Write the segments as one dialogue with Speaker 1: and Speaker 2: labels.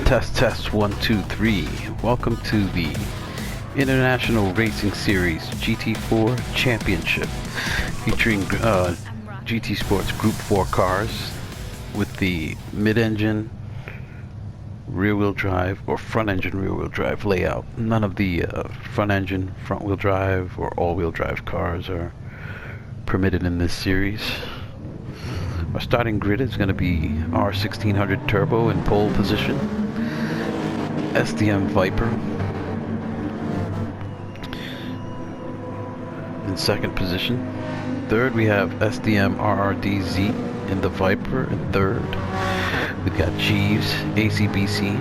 Speaker 1: Test 1 2 3. Welcome to the International Racing Series GT4 Championship, featuring GT Sports Group 4 cars with the mid-engine rear-wheel drive or front-engine rear-wheel drive layout. None of the front-engine front-wheel drive or all-wheel drive cars are permitted in this series. Our starting grid is going to be our 1600 Turbo in pole position, SDM Viper in second position. Third, we have SDM RRDZ in the Viper in third. We've got Jeeves ACBC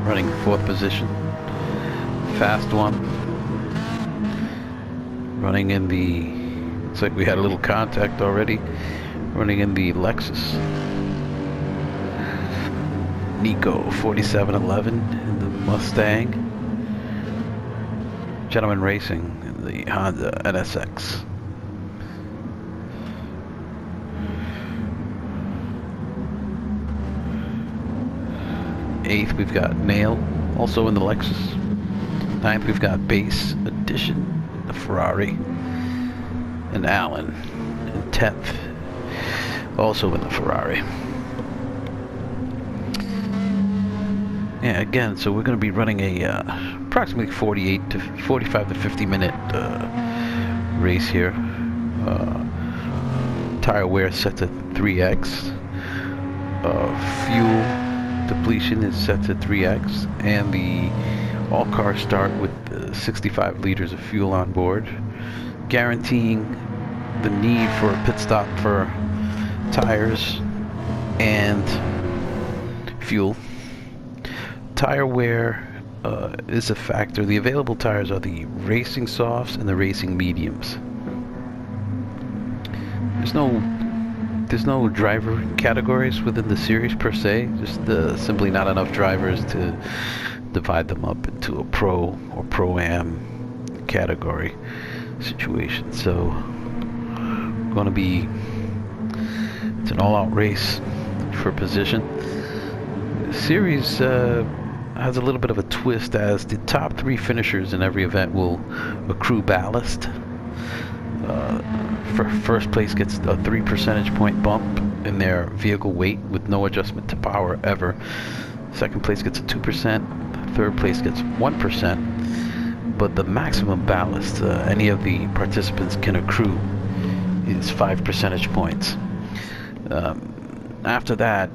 Speaker 1: running fourth position. Fast One running in the, looks like we had a little contact already, running in the Lexus. Nico 4711 in the Mustang. Gentleman Racing in the Honda NSX. Eighth, we've got Nail, also in the Lexus. Ninth, we've got Base Edition in the Ferrari. And Allen in 10th, also in the Ferrari. Yeah, again, so we're going to be running a approximately 45 to 50 minute race here. Tire wear set to 3x. Fuel depletion is set to 3x, and all cars start with 65 liters of fuel on board, guaranteeing the need for a pit stop for tires and fuel. Tire wear is a factor. The available tires are the racing softs and the racing mediums. There's no driver categories within the series per se, just simply not enough drivers to divide them up into a pro or pro-am category situation. So it's an all-out race for position. The series has a little bit of a twist, as the top three finishers in every event will accrue ballast. First place gets a 3 percentage point bump in their vehicle weight with no adjustment to power ever. Second place gets a 2%. Third place gets 1%. But the maximum ballast any of the participants can accrue is 5 percentage points. After that,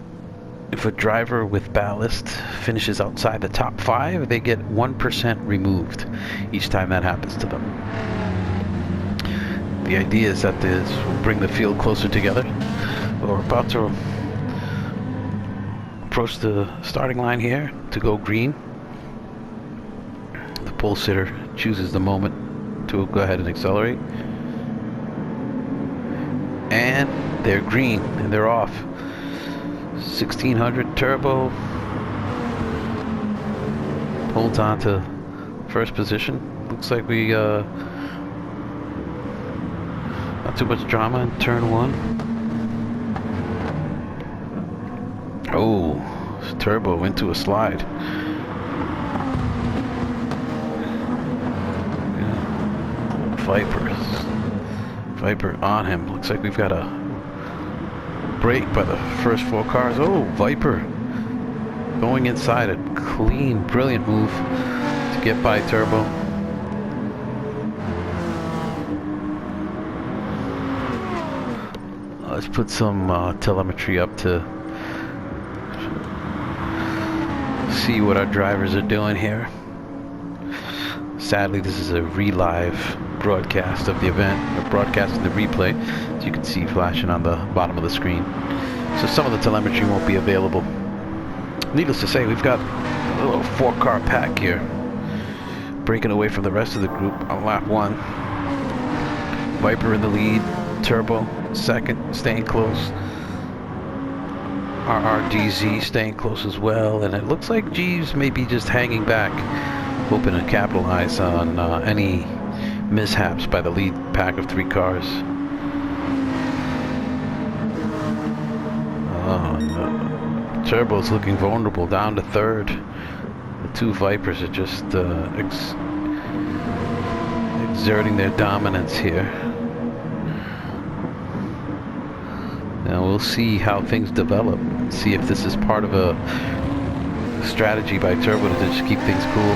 Speaker 1: if a driver with ballast finishes outside the top 5, they get 1% removed each time that happens to them. The idea is that this will bring the field closer together. We're about to approach the starting line here to go green. The pole sitter chooses the moment to go ahead and accelerate. And they're green, and they're off. 1600 Turbo holds on to first position. Looks like we not too much drama in turn one. Oh, Turbo into a slide. Yeah. Viper on him. Looks like we've got a break by the first 4 cars. Oh, Viper going inside, a clean, brilliant move to get by Turbo. Let's put some telemetry up to see what our drivers are doing here. Sadly, this is a relive broadcast of the event, or broadcasting the replay, as you can see flashing on the bottom of the screen. So some of the telemetry won't be available. Needless to say, we've got a little 4-car pack here, breaking away from the rest of the group on lap 1. Viper in the lead, Turbo second, staying close. RRDZ staying close as well, and it looks like Jeeves may be just hanging back, hoping to capitalize on any mishaps by the lead pack of 3 cars. Turbo's looking vulnerable, down to third. The two Vipers are just exerting their dominance here. Now we'll see how things develop. See if this is part of a strategy by Turbo to just keep things cool.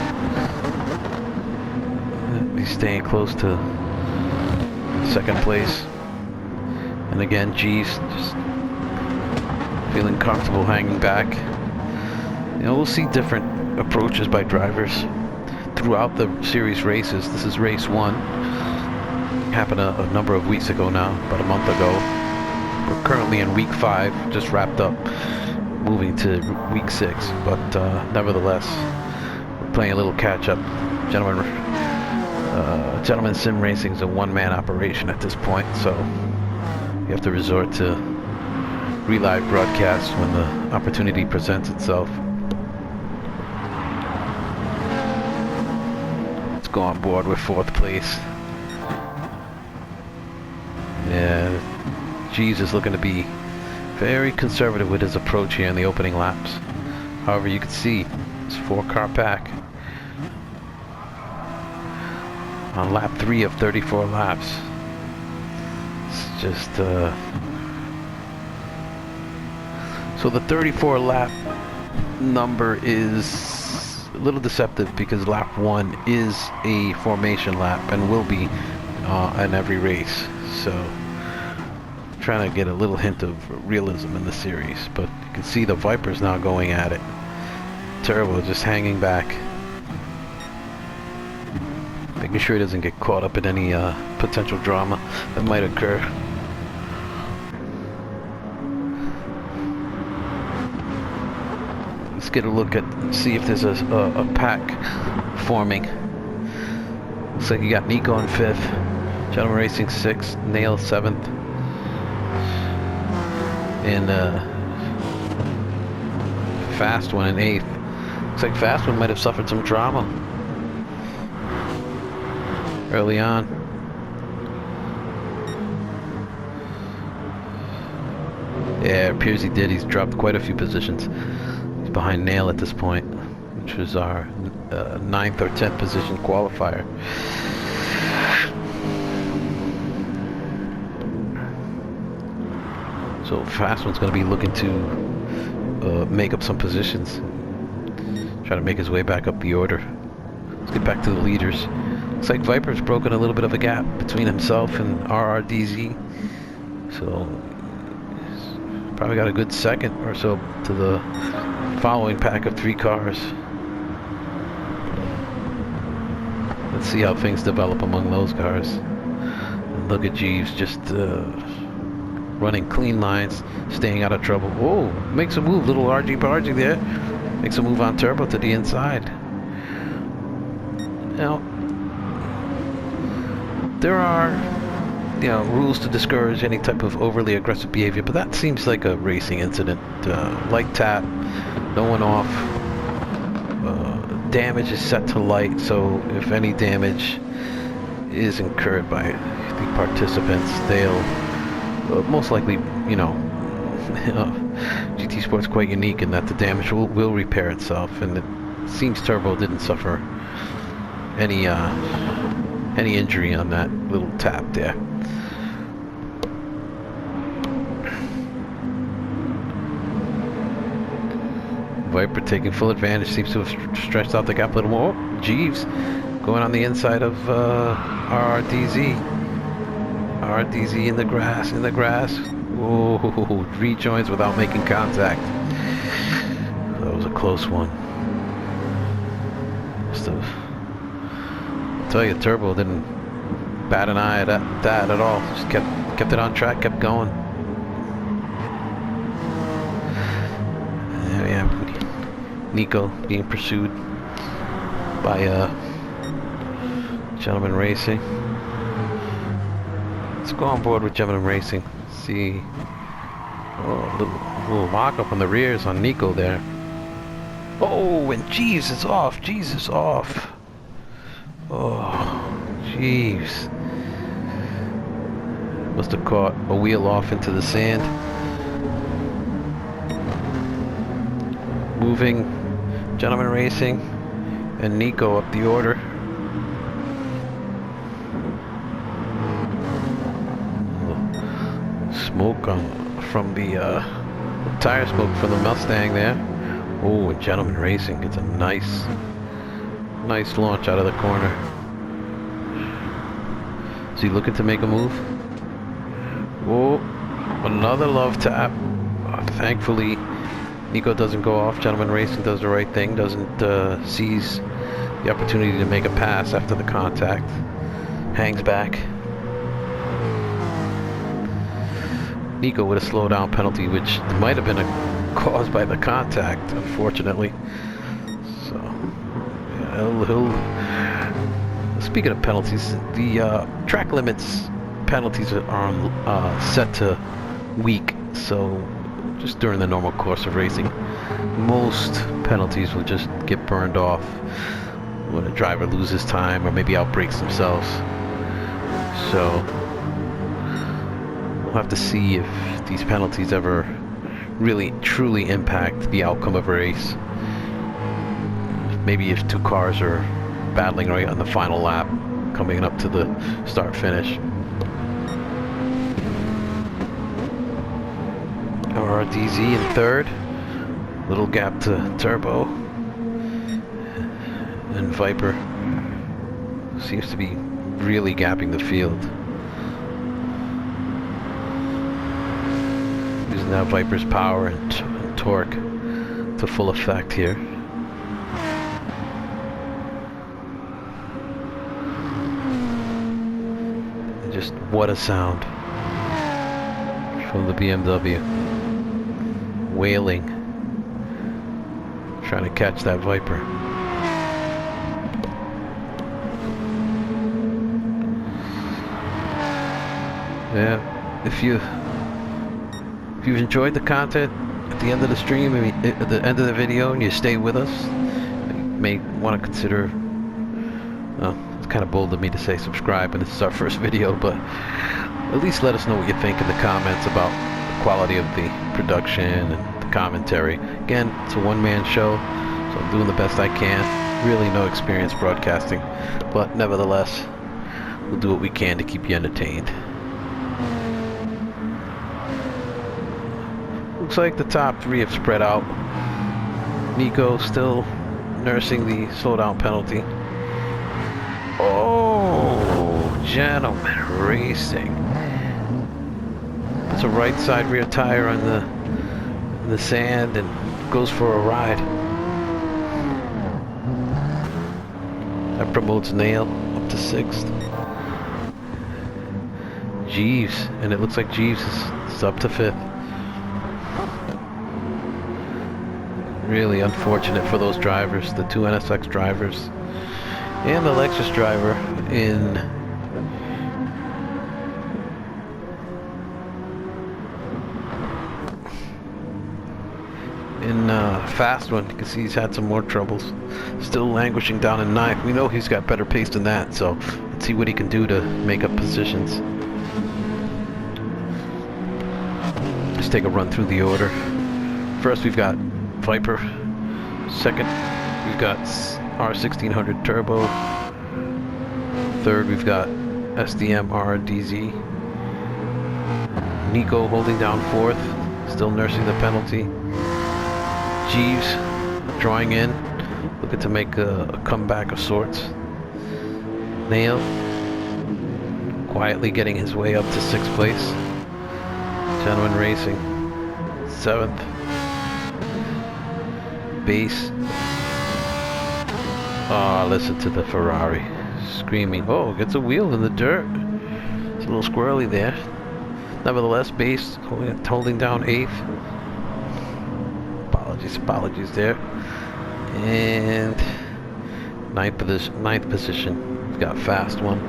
Speaker 1: He's staying close to second place. And again, G's just feeling comfortable hanging back. You know, we'll see different approaches by drivers throughout the series races. This is race 1. Happened a number of weeks ago now, about a month ago. We're currently in week 5, just wrapped up, moving to week 6. But nevertheless, we're playing a little catch-up. Gentlemen Sim Racing is a one-man operation at this point, so you have to resort to relive broadcasts when the opportunity presents itself. Let's go on board with 4th place. Yeah, G's is looking to be very conservative with his approach here in the opening laps. However, you can see it's 4-car pack on lap 3 of 34 laps. It's just so the 34 lap number is a little deceptive because lap 1 is a formation lap and will be in every race. So trying to get a little hint of realism in the series, but you can see the Vipers now going at it. Turbo just hanging back, making sure he doesn't get caught up in any potential drama that might occur. Let's get a look at, see if there's a pack forming. Looks like you got Nico in 5th, Gentleman Racing 6th, Nail 7th, and Fast One in 8th. Looks like Fast One might have suffered some drama early on. Yeah, it appears he did. He's dropped quite a few positions. He's behind Nail at this point, which was our 9th or 10th position qualifier. So Fast One's going to be looking to make up some positions, trying to make his way back up the order. Let's get back to the leaders. Looks like Viper's broken a little bit of a gap between himself and RRDZ. So he's probably got a good second or so to the following pack of 3 cars. Let's see how things develop among those cars. And look at Jeeves just running clean lines, staying out of trouble. Whoa, makes a move, little argy-bargy there. Makes a move on Turbo to the inside. Now, there are, you know, rules to discourage any type of overly aggressive behavior, but that seems like a racing incident. Light tap, no one off. Damage is set to light, so if any damage is incurred by the participants, they'll most likely, you know, GT Sport's quite unique in that the damage will repair itself, and it seems Turbo didn't suffer any injury on that little tap there. Viper taking full advantage, seems to have stretched out the gap a little more. Oh, Jeeves going on the inside of RRDZ. RRDZ in the grass, Whoa, rejoins without making contact. That was a close one. Must have, I'll tell you, Turbo didn't bat an eye at that at all. Just kept it on track, kept going. There we have Nico being pursued by Gentleman Racing. Let's go on board with Gentleman Racing. See, oh, a little lock up on the rears on Nico there. Oh, and Jeeves is off. Jeeves is off. Oh, Jeeves. Must have caught a wheel off into the sand. moving Gentleman Racing and Nico up the order. Smoke from the tire smoke from the Mustang there. Oh, and Gentleman Racing gets a nice launch out of the corner. Is he looking to make a move? Oh, another love tap. Thankfully, Nico doesn't go off. Gentleman Racing does the right thing, doesn't seize the opportunity to make a pass after the contact. Hangs back. Nico with a slowdown penalty, which might have been caused by the contact, unfortunately. So, yeah, he'll speaking of penalties, the track limits penalties are set to week. So, just during the normal course of racing, most penalties will just get burned off when a driver loses time or maybe outbreaks themselves. So we'll have to see if these penalties ever really truly impact the outcome of a race. Maybe if two cars are battling right on the final lap coming up to the start finish. RDZ in third, little gap to Turbo, and Viper seems to be really gapping the field. Using that Viper's power and torque to full effect here. And just what a sound from the BMW. Wailing, trying to catch that Viper. Yeah, if you've enjoyed the content at the end of the stream, I mean, at the end of the video, and you stay with us, you may want to consider. It's kind of bold of me to say subscribe, and this is our first video, but at least let us know what you think in the comments about quality of the production and the commentary. Again, it's a one-man show, so I'm doing the best I can. Really no experience broadcasting, but nevertheless, we'll do what we can to keep you entertained. Looks like the top three have spread out. Nico still nursing the slowdown penalty. Oh, Gentleman Racing. It's a right side rear tire on the sand and goes for a ride. That promotes Nail up to 6th. Jeeves, and it looks like Jeeves is up to 5th. Really unfortunate for those drivers, the two NSX drivers and the Lexus driver in fast one. You can see he's had some more troubles. Still languishing down in 9th. We know he's got better pace than that, so let's see what he can do to make up positions. Let's take a run through the order. First we've got Viper. Second we've got R1600 Turbo. Third we've got SDM RDZ. Nico holding down 4th, still nursing the penalty. Jeeves drawing in, looking to make a comeback of sorts. Nail quietly getting his way up to 6th place. Gentleman Racing 7th. Base. Oh, listen to the Ferrari screaming. Oh, gets a wheel in the dirt. It's a little squirrely there. Nevertheless, Base holding down 8th. Apologies there. And 9th position. We've got Fast One.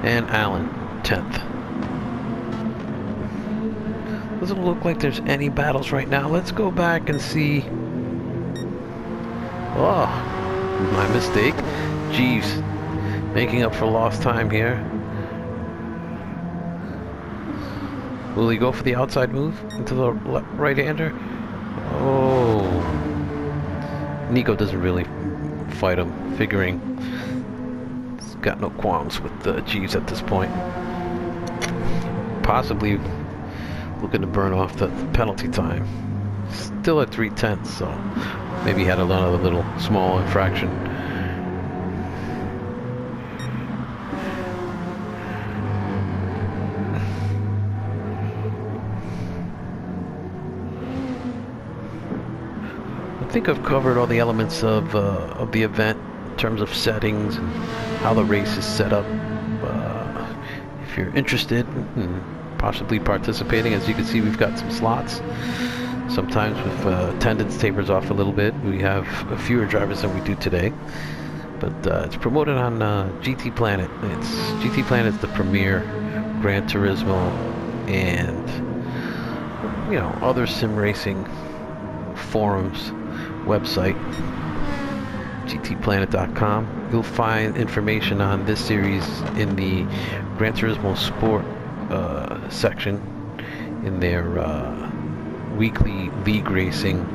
Speaker 1: And Allen, 10th. Doesn't look like there's any battles right now. Let's go back and see. Oh, my mistake. Jeeves making up for lost time here. Will he go for the outside move into the right-hander? Oh. Nico doesn't really fight him, figuring he's got no qualms with Jeeves at this point. Possibly looking to burn off the penalty time. Still at 3/10, so maybe he had another little small infraction. I think I've covered all the elements of the event in terms of settings and how the race is set up. If you're interested in possibly participating, as you can see, we've got some slots. Sometimes with attendance tapers off a little bit, we have fewer drivers than we do today. But it's promoted on GT Planet. GT Planet is the premier Gran Turismo and other sim racing forums website, gtplanet.com. You'll find information on this series in the Gran Turismo Sport section, in their weekly league racing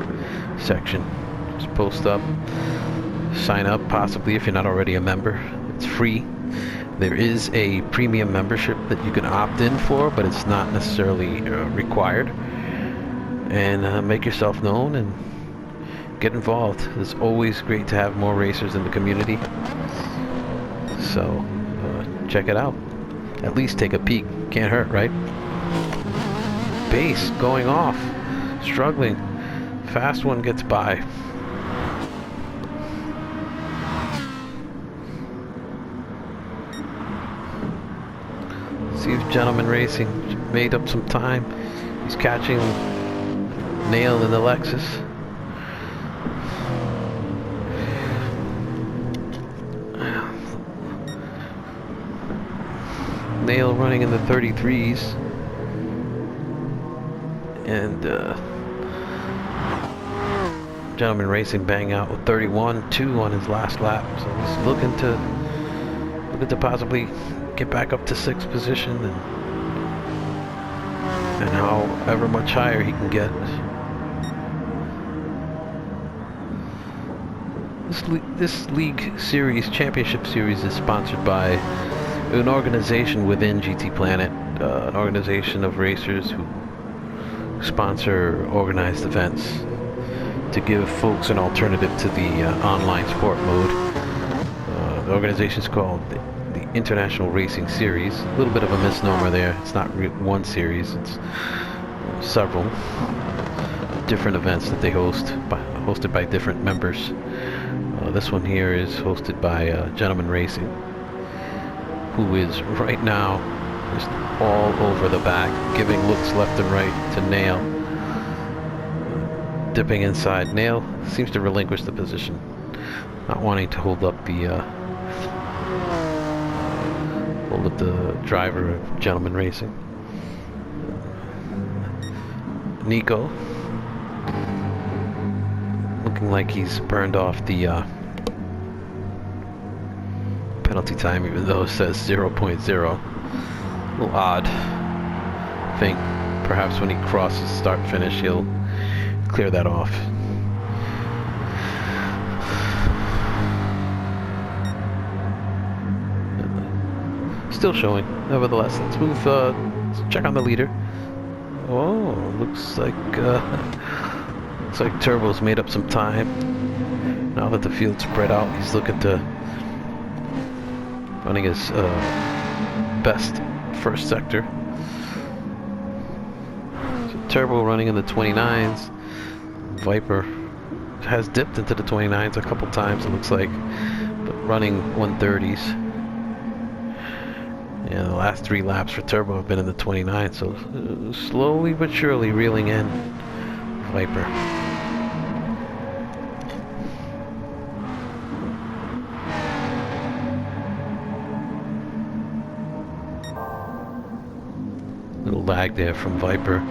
Speaker 1: section. Just post up, sign up, possibly if you're not already a member. It's free. There is a premium membership that you can opt in for, but it's not necessarily required. And make yourself known and get involved. It's always great to have more racers in the community. So check it out. At least take a peek. Can't hurt, right? Base going off. Struggling. Fast one gets by. See if Gentleman Racing made up some time. He's catching Nail in the Lexus. Nail running in the 33s. And Gentleman Racing bang out with 31.2 on his last lap. So he's looking to possibly get back up to 6th position and however much higher he can get. This league series, championship series, is sponsored by an organization within GT Planet, an organization of racers who sponsor organized events to give folks an alternative to the online sport mode. The organization is called the International Racing Series. A little bit of a misnomer there. It's not one series. It's several different events that they hosted by different members. This one here is hosted by Gentleman Racing, who is right now just all over the back, giving looks left and right to Nail. Dipping inside. Nail seems to relinquish the position, not wanting to hold up the driver of Gentleman Racing. Nico looking like he's burned off the penalty time, even though it says 0.0. A little odd. I think perhaps when he crosses start finish he'll clear that off. Still showing, nevertheless. Let's move, let's check on the leader. Oh, looks like Turbo's made up some time. Now that the field's spread out, he's looking to running his best first sector. So Turbo running in the 29s. Viper has dipped into the 29s a couple times, it looks like, but running 130s. Yeah, the last 3 laps for Turbo have been in the 29s, so slowly but surely reeling in Viper. Little lag there from Viper.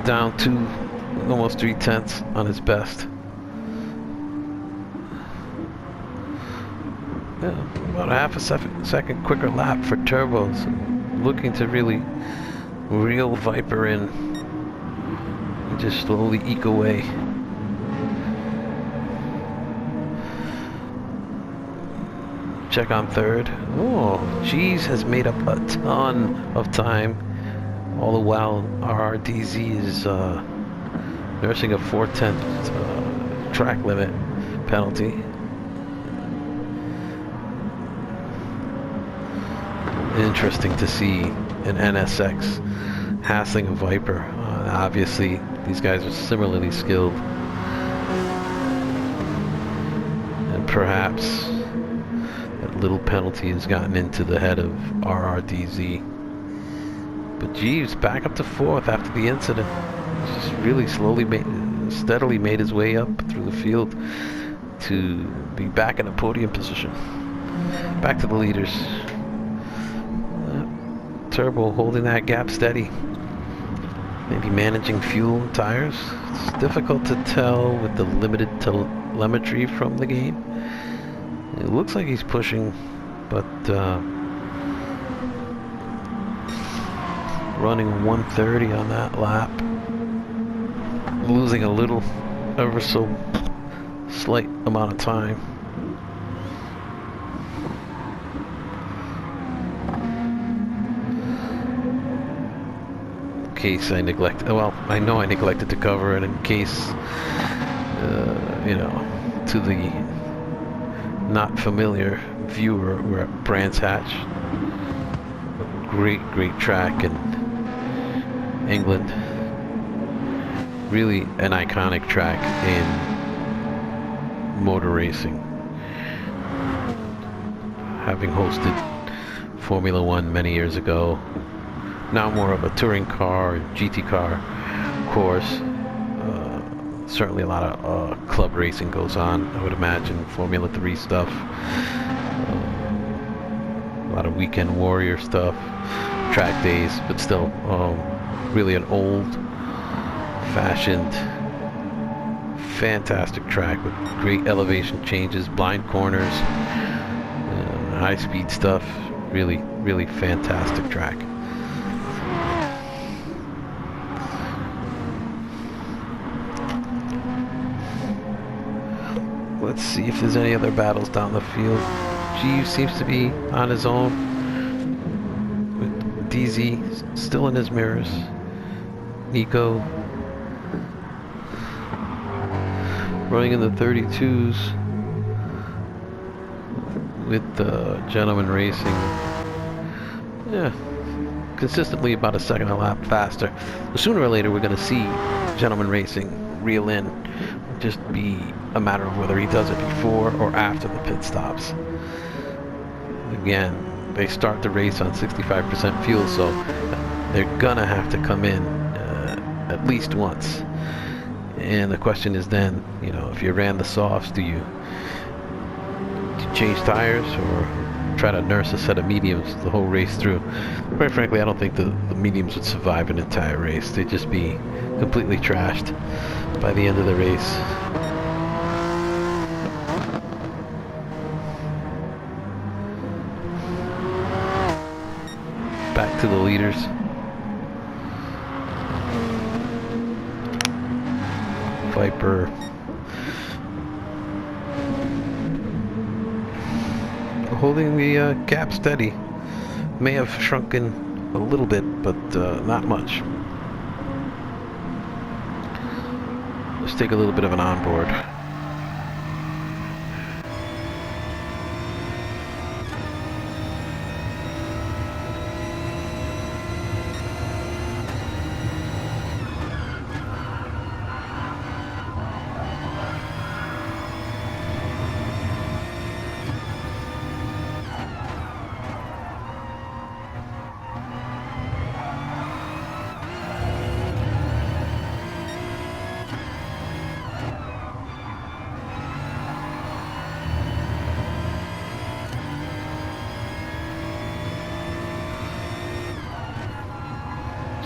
Speaker 1: down to almost 3/10 on his best. Yeah, about a half a second quicker lap for turbos. Looking to really reel Viper in and just slowly eke away. Check on third. Oh, G's has made up a ton of time. All the while, RRDZ is nursing a 4/10 track limit penalty. Interesting to see an NSX hassling a Viper. Obviously, these guys are similarly skilled. And perhaps that little penalty has gotten into the head of RRDZ. But Jeeves back up to 4th after the incident. He's just really steadily made his way up through the field to be back in a podium position. Back to the leaders. Turbo holding that gap steady. Maybe managing fuel and tires. It's difficult to tell with the limited telemetry from the game. It looks like he's pushing, but running 130 on that lap. Losing a little, ever so slight amount of time. Case I neglected. Well, I know I neglected to cover it in case, you know, to the not familiar viewer, we're at Brands Hatch. Great track in England. Really an iconic track in motor racing. Having hosted Formula One many years ago. Now more of a touring car, GT car course. Certainly a lot of club racing goes on, I would imagine. Formula 3 stuff. A lot of weekend warrior stuff. Track days, but still really an old-fashioned, fantastic track with great elevation changes, blind corners, high-speed stuff. Really fantastic track. Let's see if there's any other battles down the field. G seems to be on his own, with DZ still in his mirrors. Nico running in the 32s with Gentleman Racing. Yeah, consistently about a second a lap faster. But sooner or later we're going to see Gentleman Racing reel in. Just be a matter of whether he does it before or after the pit stops. Again, they start the race on 65% fuel, so they're gonna have to come in at least once. And the question is then, you know, if you ran the softs, do you change tires or try to nurse a set of mediums the whole race through? Quite frankly, I don't think the mediums would survive an entire race. They'd just be completely trashed by the end of the race. Back to the leaders. Viper holding the gap steady. May have shrunken a little bit, but not much. Let's take a little bit of an onboard.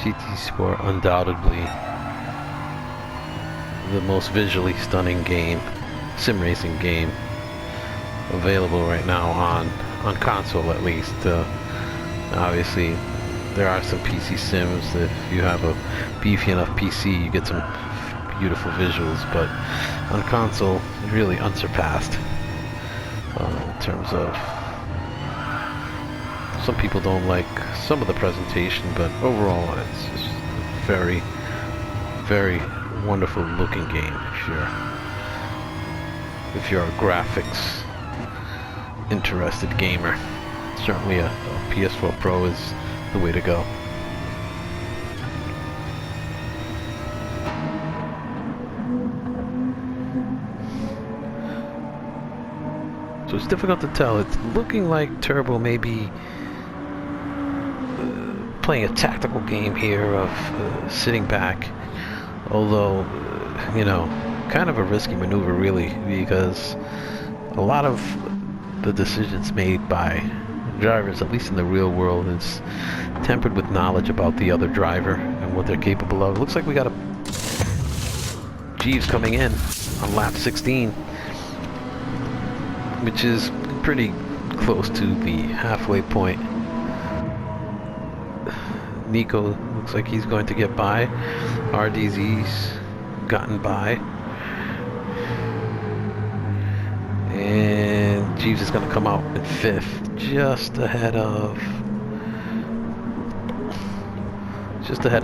Speaker 1: GT Sport undoubtedly the most visually stunning game, sim racing game available right now on console, at least. Obviously, there are some PC sims. If you have a beefy enough PC, you get some beautiful visuals, but on console, really unsurpassed in terms of. Some people don't like some of the presentation, but overall, it's just a very, very wonderful looking game. If you're a graphics interested gamer, certainly a PS4 Pro is the way to go. So it's difficult to tell. It's looking like Turbo may be playing a tactical game here of sitting back, although, you know, kind of a risky maneuver really, because a lot of the decisions made by drivers, at least in the real world, is tempered with knowledge about the other driver and what they're capable of. It looks like we got a Jeeves coming in on lap 16, which is pretty close to the halfway point. Nico looks like he's going to get by. RDZ's gotten by. And Jeeves is going to come out in 5th, just ahead of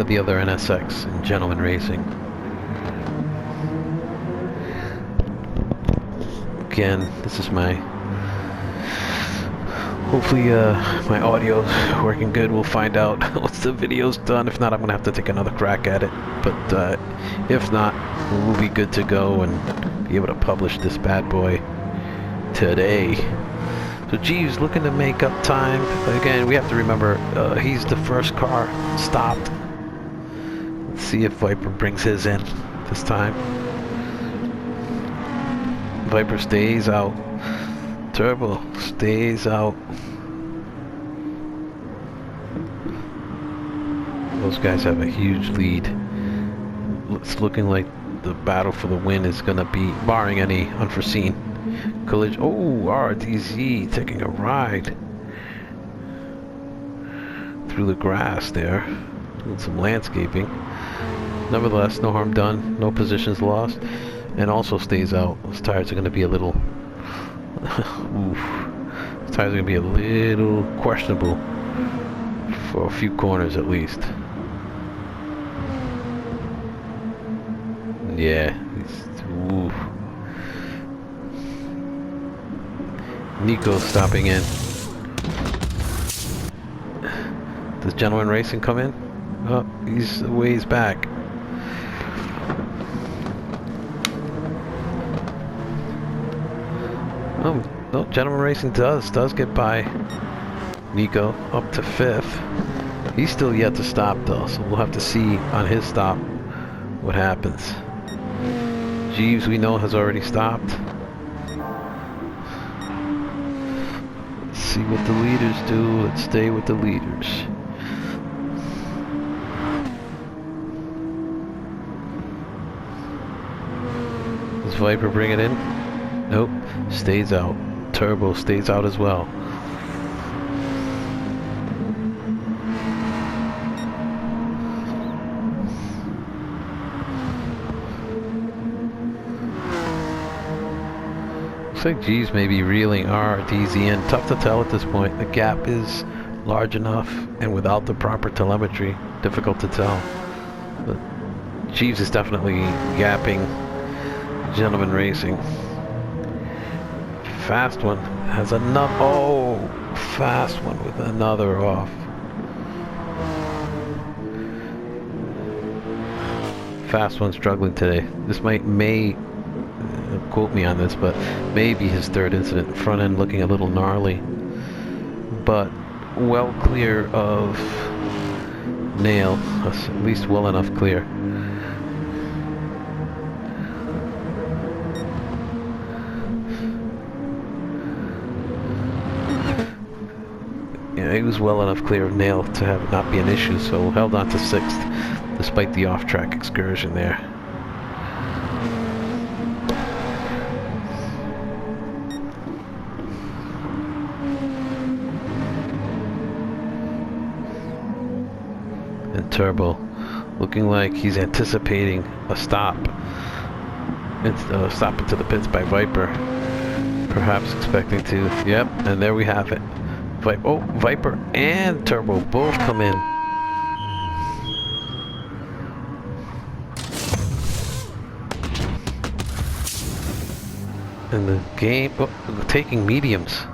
Speaker 1: the other NSX in Gentleman Racing. Again, this is hopefully my audio's working good. We'll find out once the video's done. If not, I'm gonna have to take another crack at it, but if not, we'll be good to go and be able to publish this bad boy today. So Jeeves looking to make up time. Again, we have to remember he's the first car stopped. Let's see if Viper brings his in this time. Viper stays out. Turbo stays out. Those guys have a huge lead. It's looking like the battle for the win is going to be, barring any unforeseen collision. Oh, RDZ taking a ride through the grass there, doing some landscaping. Nevertheless, no harm done, no positions lost, and also stays out. His tires are going to be a little oof. His tires are going to be a little questionable for a few corners at least. Yeah, oof. Nico stopping in. Does Gentleman Racing come in? Oh, he's a ways back. Oh, no, Gentleman Racing does get by Nico up to 5th. He's still yet to stop though, so we'll have to see on his stop what happens. Jeeves, we know, has already stopped. Let's see what the leaders do. Let's stay with the leaders. Does Viper bring it in? Nope, stays out. Turbo stays out as well. Looks like G's may be reeling RDZ in. Tough to tell at this point. The gap is large enough, and without the proper telemetry, difficult to tell. But Jeeves is definitely gapping Gentleman Racing. Fast one has another. Oh, fast one with another off. Fast one struggling today. This may quote me on this, but maybe his third incident. Front end looking a little gnarly, but well clear of nail. At least well enough clear. He was well enough clear of nail to have it not be an issue, so held on to 6th despite the off-track excursion there. Turbo, looking like he's anticipating a stop. It's stop into the pits by Viper, perhaps expecting to. Yep, and there we have it. Viper and Turbo both come in. And the game, taking mediums.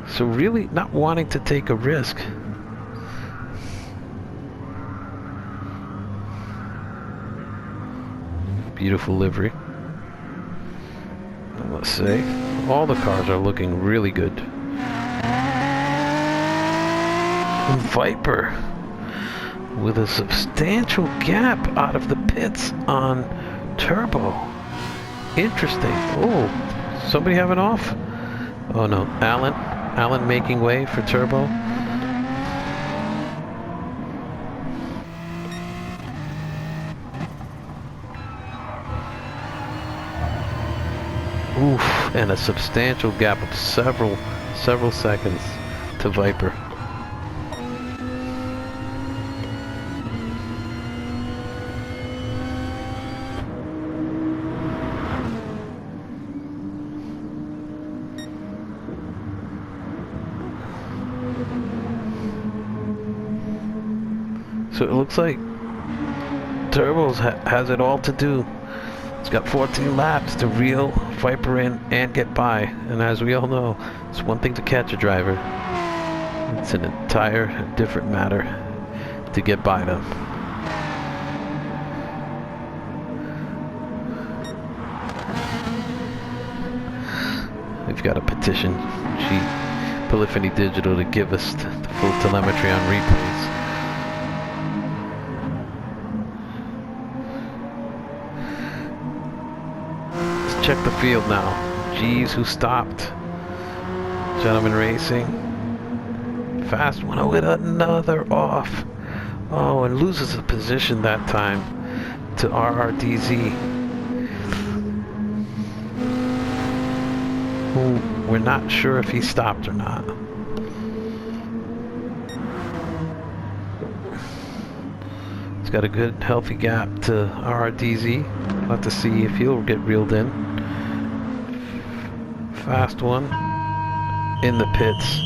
Speaker 1: So really not wanting to take a risk. Beautiful livery. Let's say all the cars are looking really good. And Viper with a substantial gap out of the pits on Turbo. Interesting. Oh, somebody have an off? Oh no, Alan making way for Turbo. Oof, and a substantial gap of several seconds to Viper. So it looks like Turbo's has it all to do. It's got 14 laps to reel Viper in and get by. And as we all know, it's one thing to catch a driver. It's an entire different matter to get by them. We've got a petition, Polyphony Digital, to give us the full telemetry on replays. Check the field now. Jeeves, who stopped. Gentleman Racing. Fast one. Oh, with another off. Oh, and loses a position that time to RRDZ. Who we're not sure if he stopped or not. He's got a good, healthy gap to RRDZ. We'll have to see if he'll get reeled in. Fast one in the pits.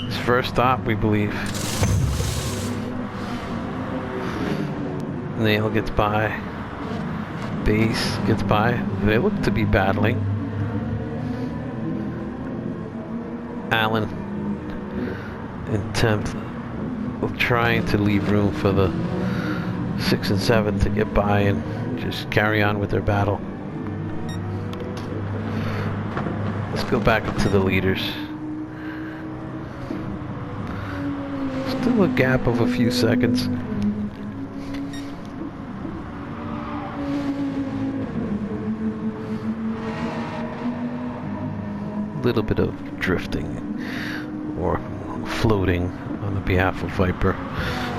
Speaker 1: His first stop, we believe. Nail gets by. Base gets by. They look to be battling. Allen in 10th, trying to leave room for the 6th and 7th to get by and just carry on with their battle. Let's go back up to the leaders. Still a gap of a few seconds. Little bit of drifting or floating on the behalf of Viper.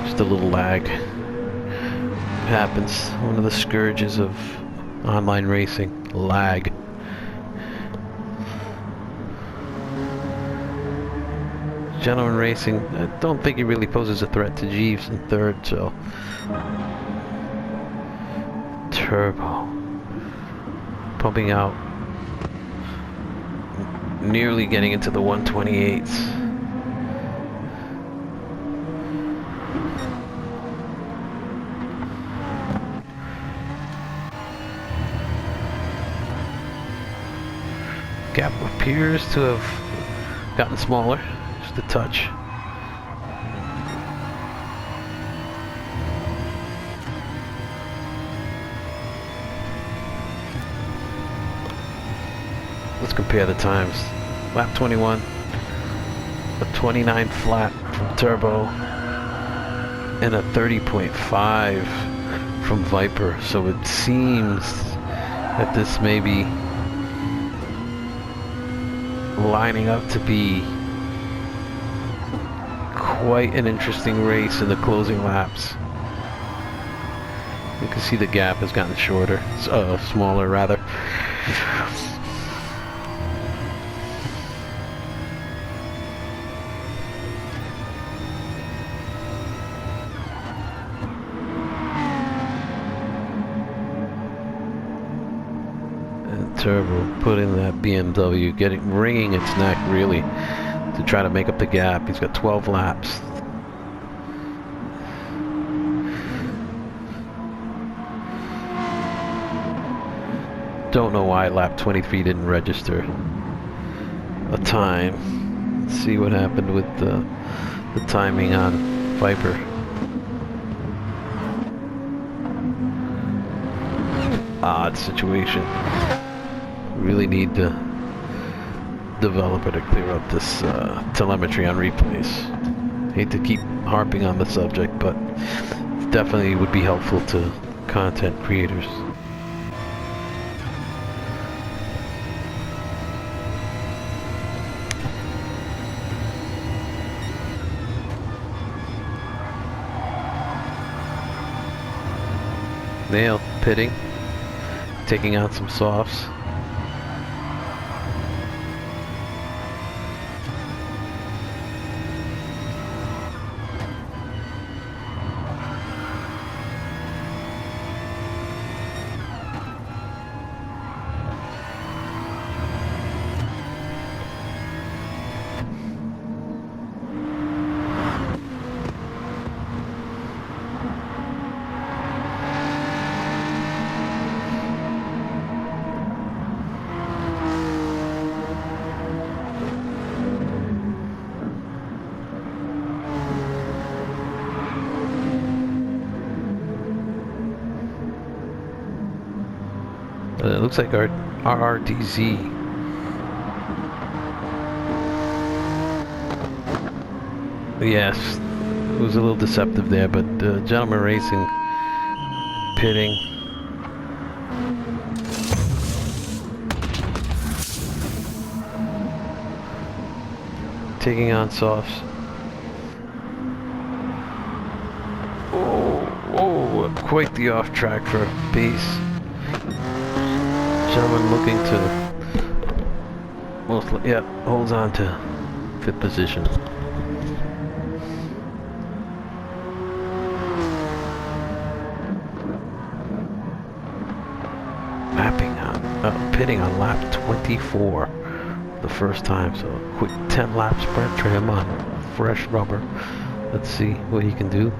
Speaker 1: Just a little lag. It happens. One of the scourges of online racing. Lag. Gentleman Racing, I don't think he really poses a threat to Jeeves in 3rd, so Turbo pumping out, nearly getting into the 128s. Gap appears to have gotten smaller. The touch. Let's compare the times. Lap 21, a 29 flat from Turbo, and a 30.5 from Viper. So it seems that this may be lining up to be quite an interesting race in the closing laps. You can see the gap has gotten shorter, smaller rather. Turbo putting that BMW, wringing its neck really to try to make up the gap. He's got 12 laps. Don't know why lap 23 didn't register a time. Let's see what happened with the timing on Viper. Odd situation. Really need the developer to clear up this telemetry on replays. Hate to keep harping on the subject, but it definitely would be helpful to content creators. Nail pitting, taking out some softs. It looks like our RRDZ. Yes, it was a little deceptive there, but Gentleman Racing pitting. Taking on softs. Oh, quite the off track for a base. Gentleman looking to holds on to fifth position. Pitting on lap 24 the first time, so a quick 10 lap sprint for him on fresh rubber. Let's see what he can do.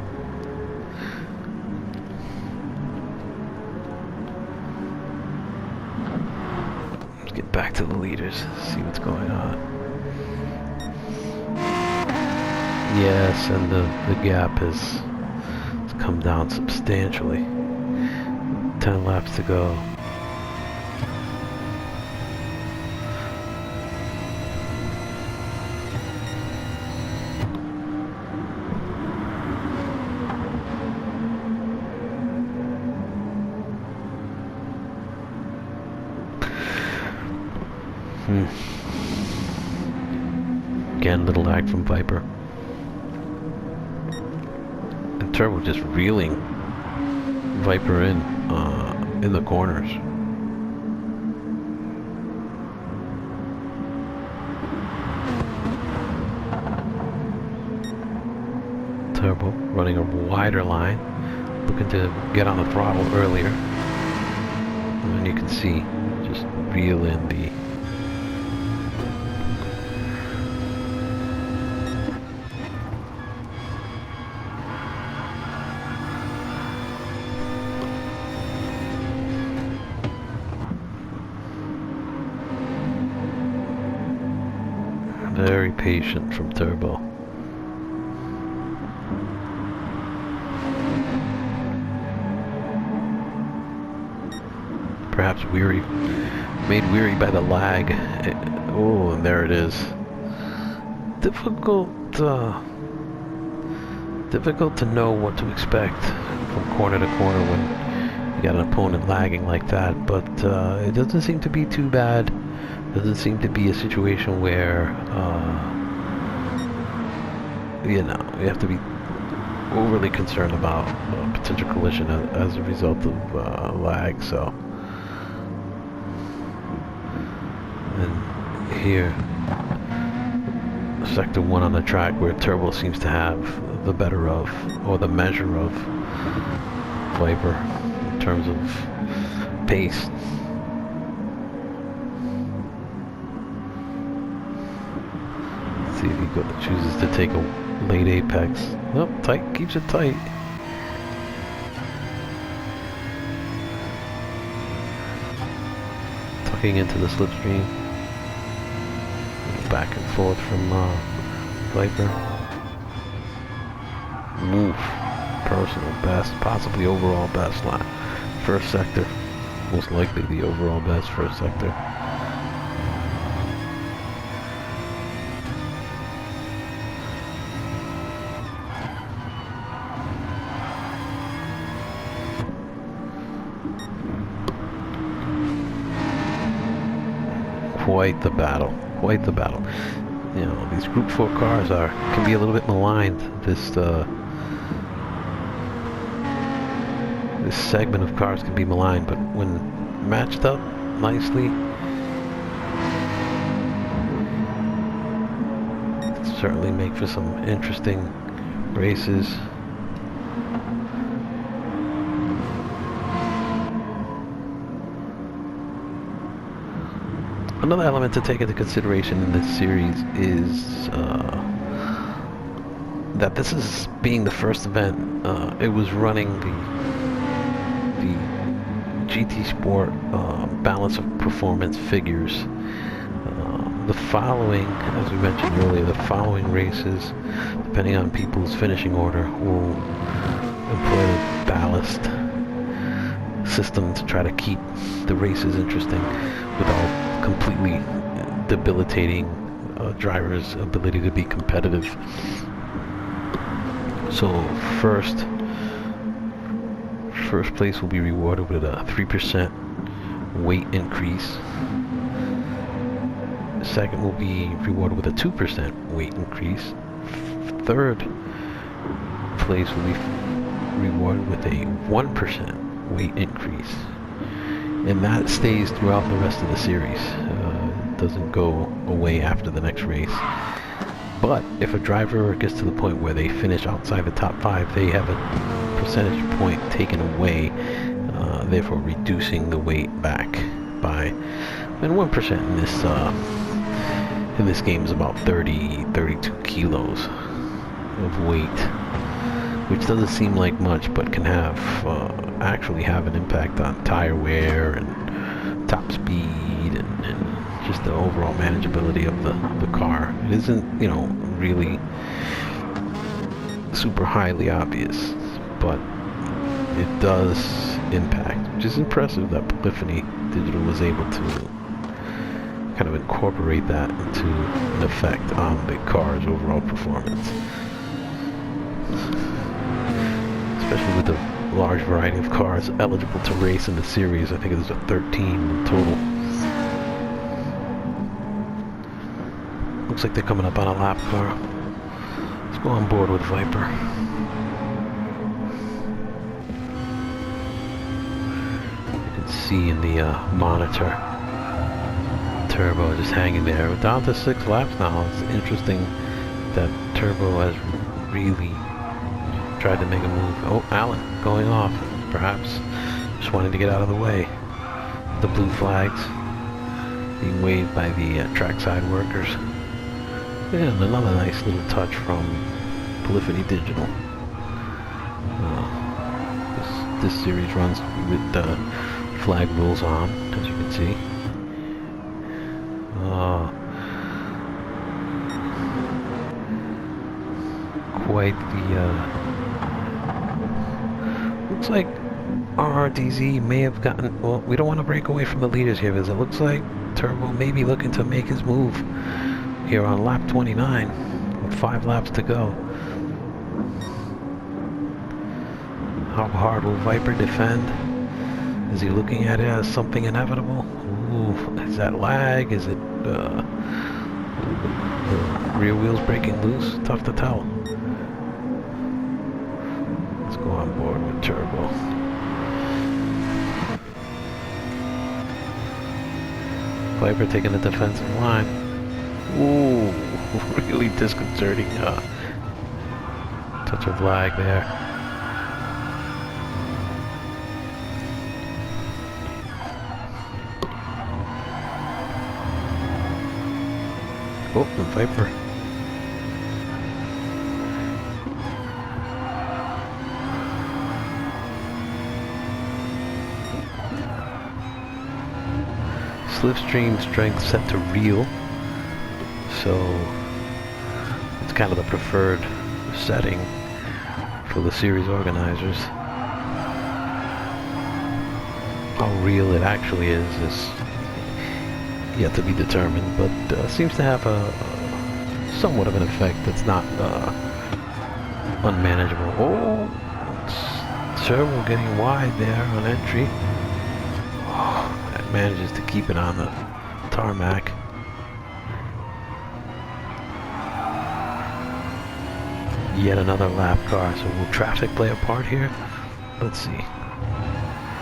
Speaker 1: Let's get back to the leaders, see what's going on. Yes, and the gap has come down substantially. 10 laps to go. Again, a little lag from Viper. And Turbo just reeling Viper in the corners. Turbo running a wider line, looking to get on the throttle earlier. And then you can see just reel in the very patient from Turbo. Perhaps made weary by the lag. Oh, and there it is. Difficult to know what to expect from corner to corner when you got an opponent lagging like that, but it doesn't seem to be too bad. Doesn't seem to be a situation where you have to be overly concerned about potential collision as a result of lag. So, and here, sector 1 on the track where Turbo seems to have the better of, or the measure of, Viper in terms of pace. See if he chooses to take a late apex. Nope, tight, keeps it tight. Tucking into the slipstream. Back and forth from Viper. Oof. Personal best, possibly overall best lap. First sector. Most likely the overall best first sector. Quite the battle. Quite the battle. You know, these Group 4 cars can be a little bit maligned. This segment of cars can be maligned, but when matched up nicely, it certainly make for some interesting races. Another element to take into consideration in this series is that this is being the first event. It was running the GT Sport balance of performance figures. The following, as we mentioned earlier, the following races, depending on people's finishing order, will employ the ballast system to try to keep the races interesting without completely debilitating drivers' ability to be competitive. So first place will be rewarded with a 3% weight increase. Second will be rewarded with a 2% weight increase. Third place will be rewarded with a 1% weight increase. And that stays throughout the rest of the series. It doesn't go away after the next race. But if a driver gets to the point where they finish outside the top 5, they have a percentage point taken away, therefore reducing the weight back by, and 1% in this game is about 32 kilos of weight, which doesn't seem like much, but can have actually have an impact on tire wear and top speed and just the overall manageability of the car. It isn't, you know, really super highly obvious, but it does impact, which is impressive that Polyphony Digital was able to kind of incorporate that into an effect on the car's overall performance. Especially with the large variety of cars eligible to race in the series. I think there's a 13 in total. Looks like they're coming up on a lap car. Let's go on board with Viper. You can see in the monitor, Turbo just hanging there. We're down to 6 laps now. It's interesting that Turbo has really tried to make a move. Oh, Allen going off. Perhaps just wanting to get out of the way. The blue flags being waved by the trackside workers. And another nice little touch from Polyphony Digital. This series runs with flag rules on, as you can see. Quite the looks like RRDZ may have gotten, well, we don't want to break away from the leaders here, because it looks like Turbo may be looking to make his move here on lap 29 with 5 laps to go. How hard will Viper defend? Is he looking at it as something inevitable? Ooh, is that lag? Is it rear wheels breaking loose? Tough to tell. Let's go on board with Turbo. Viper taking the defensive line. Ooh, really disconcerting touch of lag there. Oh, and Viper slipstream strength set to real, so it's kind of the preferred setting for the series organizers. How real it actually is yet to be determined, but seems to have a somewhat of an effect that's not unmanageable. Oh, Turbo getting wide there on entry. Oh, that manages to keep it on the tarmac. Yet another lap car. So will traffic play a part here? Let's see.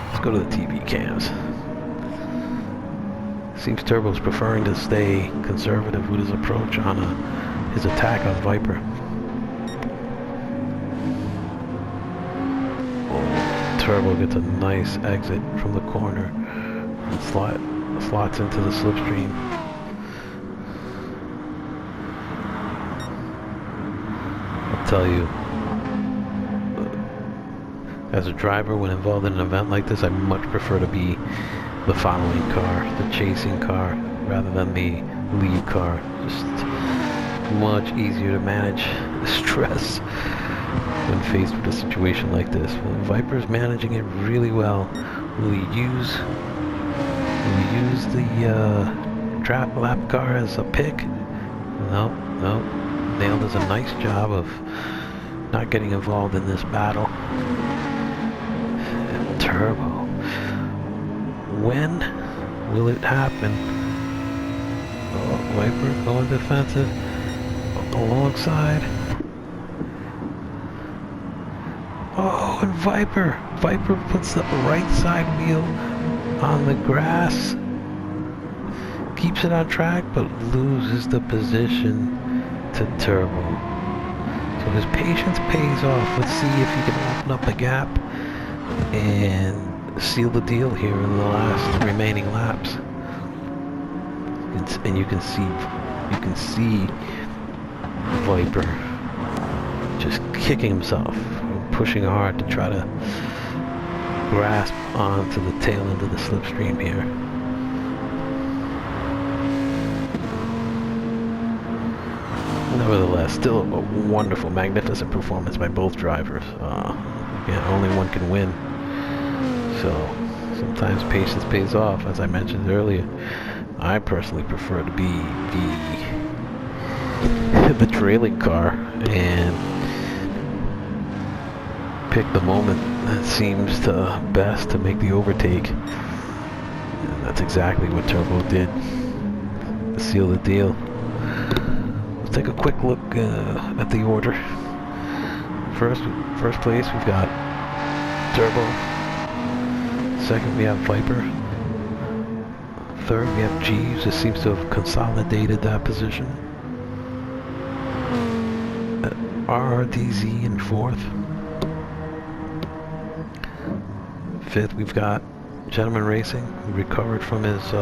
Speaker 1: Let's go to the TV cams. Seems Turbo's preferring to stay conservative with his approach on his attack on Viper. Turbo gets a nice exit from the corner and slots into the slipstream. I'll tell you, as a driver, when involved in an event like this, I much prefer to be the following car, the chasing car, rather than the lead car. Just much easier to manage stress when faced with a situation like this. Well, Viper's managing it really well. Will he use the trap lap car as a pick? No. Nail does a nice job of not getting involved in this battle. And Turbo. When will it happen? Oh, Viper going defensive alongside. Oh, and Viper puts the right side wheel on the grass. Keeps it on track, but loses the position to Turbo. So his patience pays off. Let's see if he can open up the gap and seal the deal here in the last remaining laps. And you can see Viper just kicking himself, pushing hard to try to grasp onto the tail end of the slipstream here. Nevertheless, still a wonderful, magnificent performance by both drivers. Again, only one can win. So sometimes patience pays off, as I mentioned earlier. I personally prefer to be the trailing car and pick the moment that seems to best to make the overtake. And that's exactly what Turbo did to seal the deal. Let's take a quick look at the order. First place we've got Turbo. Second we have Viper. Third we have Jeeves. This seems to have consolidated that position. RRDZ in fourth. Fifth we've got Gentleman Racing, who recovered from his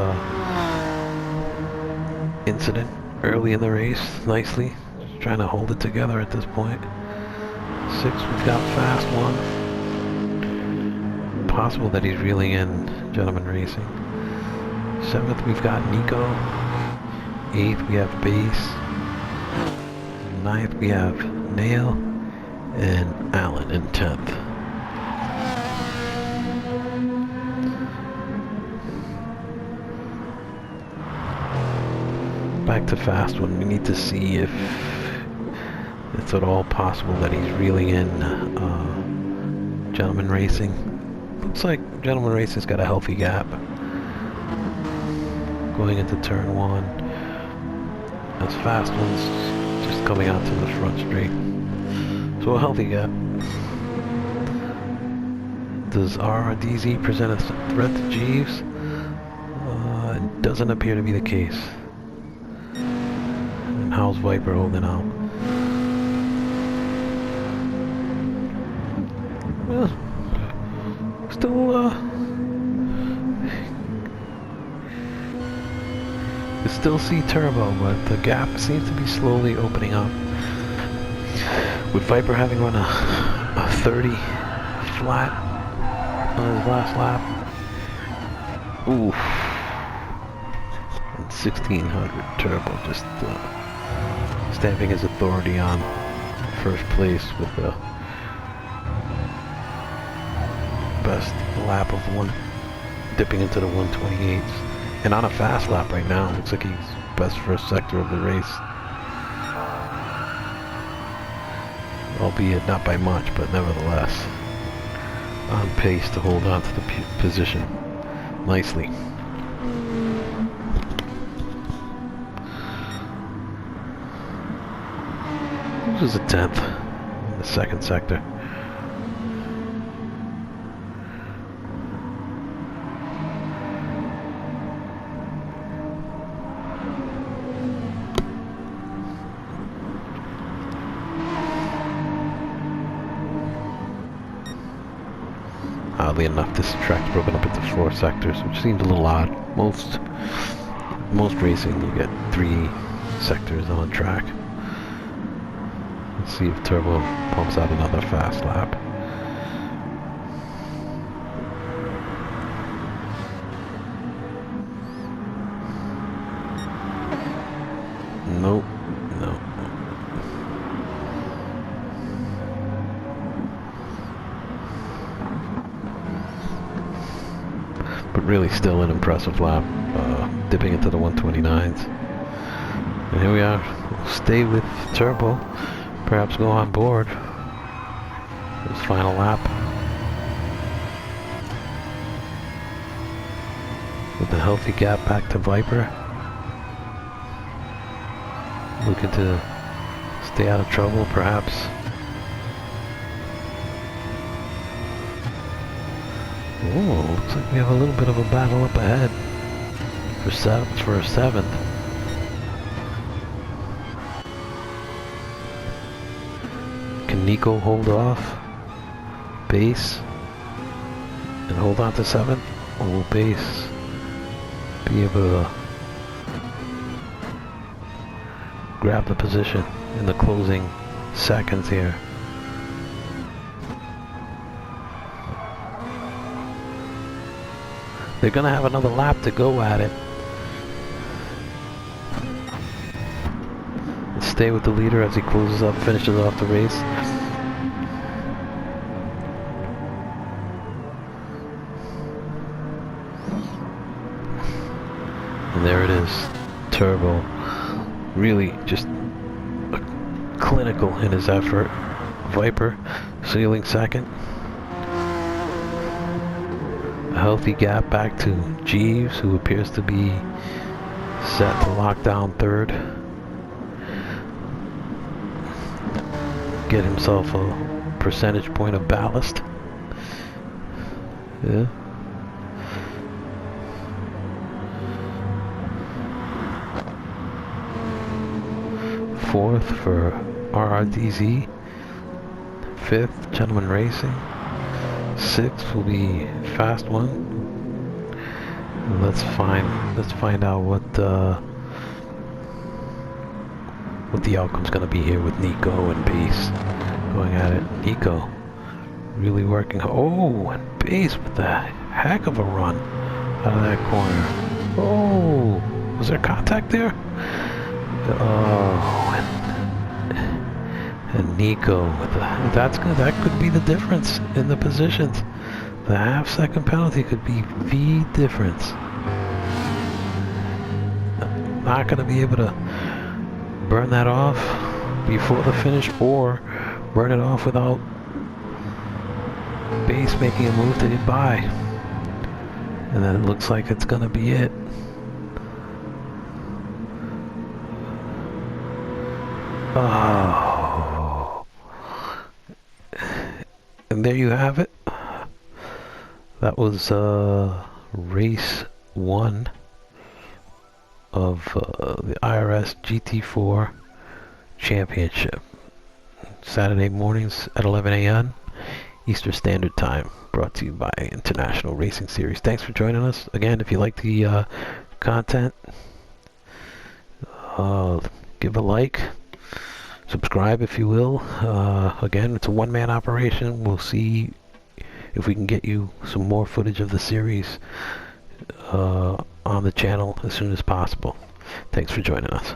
Speaker 1: incident early in the race nicely. Just trying to hold it together at this point. Sixth we've got Fast One. Possible that he's reeling in Gentleman Racing. Seventh we've got Nico. Eighth we have Base. Ninth we have Nail. And Allen in 10th. Back to Fast One. We need to see if it's at all possible that he's reeling in Gentleman Racing. Looks like Gentleman Racing's got a healthy gap going into turn one, as Fast One's just coming out to the front straight. So a healthy gap. Does RRDZ present a threat to Jeeves? It doesn't appear to be the case. And how's Viper holding out? Well, you still see Turbo, but the gap seems to be slowly opening up. With Viper having run a 30 flat on his last lap. Oof. 1600 Turbo, just stamping his authority on first place with the best lap of one, dipping into the 128s, and on a fast lap right now. Looks like he's best first sector of the race, albeit not by much, but nevertheless on pace to hold on to the position nicely. This is a 10th in the second sector. Oddly enough, this track's broken up into 4 sectors, which seems a little odd. Most racing, you get 3 sectors on a track. Let's see if Turbo pumps out another fast lap. Nope. No. But really still an impressive lap, dipping into the 129s. And here we are. We'll stay with Turbo. Perhaps go on board. His final lap. With a healthy gap back to Viper. Looking to stay out of trouble, perhaps. Oh, looks like we have a little bit of a battle up ahead for a 7th. Can Nico hold off Base and hold on to 7th? Or will Base be able to grab the position in the closing seconds here? They're gonna have another lap to go at it. Let's stay with the leader as he closes up, finishes off the race. And there it is, Turbo. Really just clinical in his effort. Viper sealing second. A healthy gap back to Jeeves, who appears to be set to lock down third. Get himself a percentage point of ballast. Yeah. Fourth for RRDZ. 5th, Gentleman Racing. 6th will be Fast One. And let's find out what the outcome's gonna be here with Nico and Base going at it. Nico really working. Oh, and Base with a heck of a run out of that corner. Oh, was there contact there? Oh, and Nico with that's good. That could be the difference in the positions. The half-second penalty could be the difference. Not going to be able to burn that off before the finish, or burn it off without Base making a move to get by. And then it looks like it's going to be it. Oh. And there you have it. That was race 1 of the IRS GT4 Championship. Saturday mornings at 11 a.m. Eastern Standard Time. Brought to you by International Racing Series. Thanks for joining us. Again, if you like the content, give a like. Subscribe if you will. Again, it's a one-man operation. We'll see if we can get you some more footage of the series on the channel as soon as possible. Thanks for joining us.